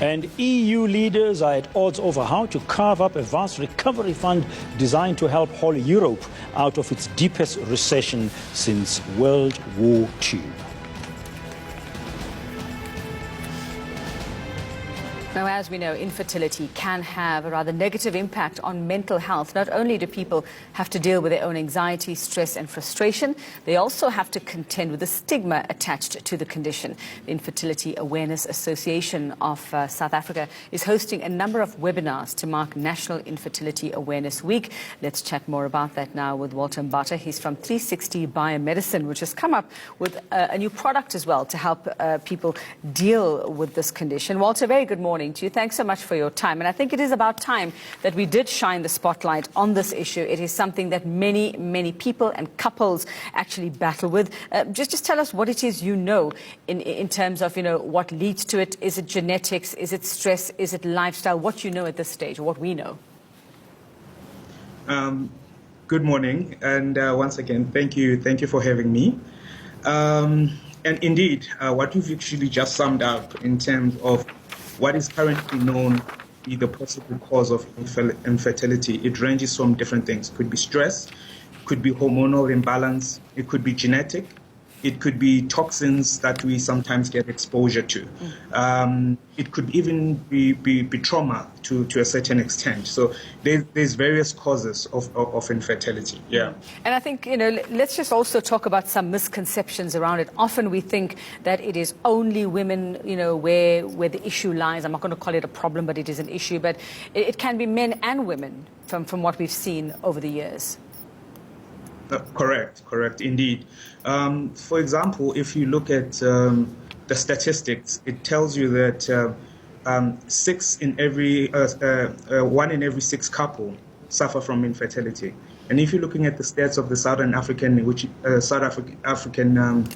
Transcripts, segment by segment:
And EU leaders are at odds over how to carve up a vast recovery fund designed to help haul Europe out of its deepest recession since World War II. Now, as we know, infertility can have a rather negative impact on mental health. Not only do people have to deal with their own anxiety, stress and frustration, they also have to contend with the stigma attached to the condition. The Infertility Awareness Association of South Africa is hosting a number of webinars to mark National Infertility Awareness Week. Let's chat more about that now with Walter Mbatha. He's from 360 Biomedicine, which has come up with a new product as well to help people deal with this condition. Walter, very good morning to you. Thanks so much for your time. And I think it is about time that we did shine the spotlight on this issue. It is something that many, many people and couples actually battle with. Just tell us what it is you know in terms of, what leads to it. Is it genetics? Is it stress? Is it lifestyle? What you know at this stage, or what we know? Good morning. And once again, thank you for having me. And indeed, what you've actually just summed up in terms of what is currently known to be the possible cause of infertility, it ranges from different things. It could be stress, it could be hormonal imbalance, it could be genetic, it could be toxins that we sometimes get exposure to. It could even be trauma to a certain extent. So there's various causes of infertility. Yeah. And I think, let's just also talk about some misconceptions around it. Often we think that it is only women, where the issue lies. I'm not going to call it a problem, but it is an issue. But it can be men and women from what we've seen over the years. Correct, indeed. For example, if you look at the statistics, it tells you that 1 in every 6 couple suffer from infertility. And if you're looking at the stats of the Southern African, African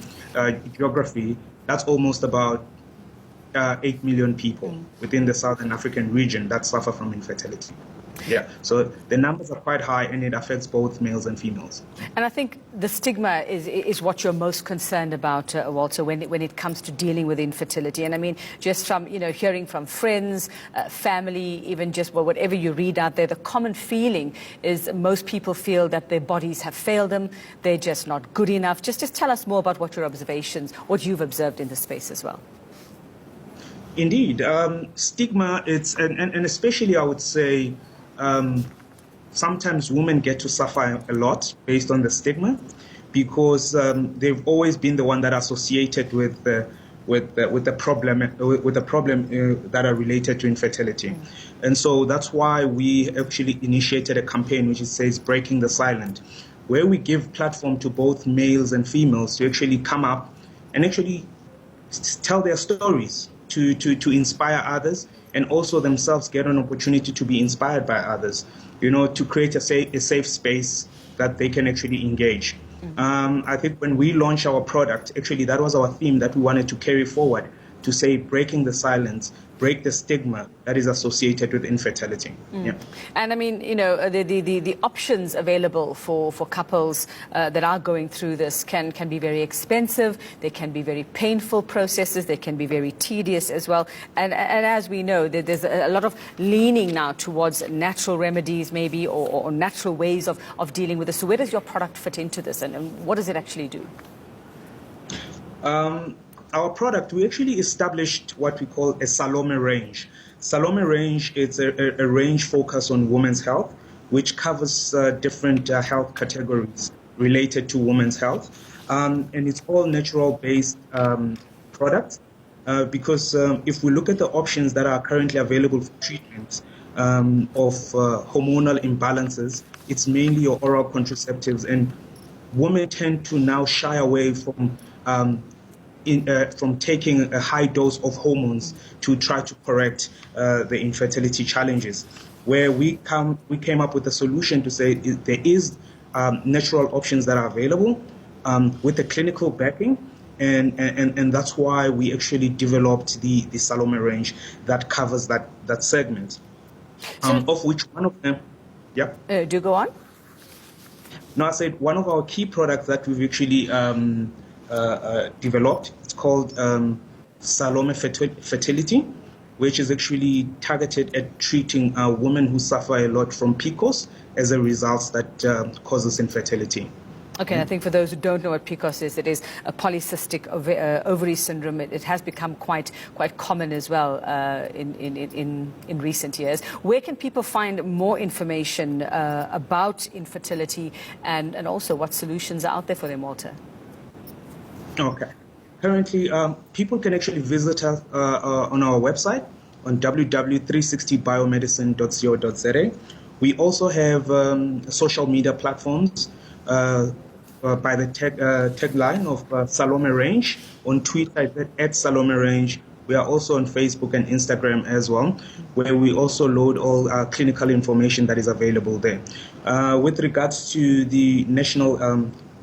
geography, that's almost about 8 million people within the Southern African region that suffer from infertility. Yeah, so the numbers are quite high, and it affects both males and females. And I think the stigma is what you're most concerned about, Walter, when it comes to dealing with infertility. And I mean, just from hearing from friends, family, even just whatever you read out there, the common feeling is most people feel that their bodies have failed them. They're just not good enough. Just tell us more about what your observations, what you've observed in the space as well. Indeed, stigma. And especially I would say. Sometimes women get to suffer a lot based on the stigma, because they've always been the one that are associated with the problem that are related to infertility. And so that's why we actually initiated a campaign which says Breaking the Silence, where we give platform to both males and females to actually come up and actually tell their stories to inspire others, and also themselves get an opportunity to be inspired by others, to create a safe space that they can actually engage. I think when we launched our product, actually that was our theme that we wanted to carry forward, to say breaking the silence, break the stigma that is associated with infertility. Yeah. And I mean, the options available for couples that are going through this can be very expensive. They can be very painful processes. They can be very tedious as well. And as we know, there's a lot of leaning now towards natural remedies maybe, or natural ways of dealing with this. So where does your product fit into this, and what does it actually do? Our product, we actually established what we call a Salome range. Salome range is a range focused on women's health, which covers different health categories related to women's health. And it's all natural-based products, because if we look at the options that are currently available for treatment of hormonal imbalances, it's mainly your oral contraceptives. And women tend to now shy away from taking a high dose of hormones to try to correct the infertility challenges. Where we came up with a solution to say there is natural options that are available with the clinical backing, and that's why we actually developed the Salome range that covers that segment. Of which one of them, do go on. No, I said one of our key products that we've actually developed. It's called Salome Fertility, which is actually targeted at treating women who suffer a lot from PCOS as a result that causes infertility. Okay, I think for those who don't know what PCOS is, it is a polycystic ovary syndrome. It has become quite common as well in recent years. Where can people find more information about infertility and also what solutions are out there for them, Walter? Okay. Currently, people can actually visit us on our website on www.360biomedicine.co.za. We also have social media platforms by the tagline of Salome Range. On Twitter, at Salome Range. We are also on Facebook and Instagram as well, where we also load all clinical information that is available there. With regards to the National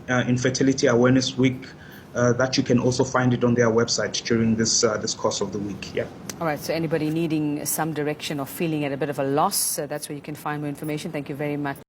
Infertility Awareness Week, that you can also find it on their website during this course of the week. Yeah. All right, so anybody needing some direction or feeling at a bit of a loss, that's where you can find more information. Thank you very much.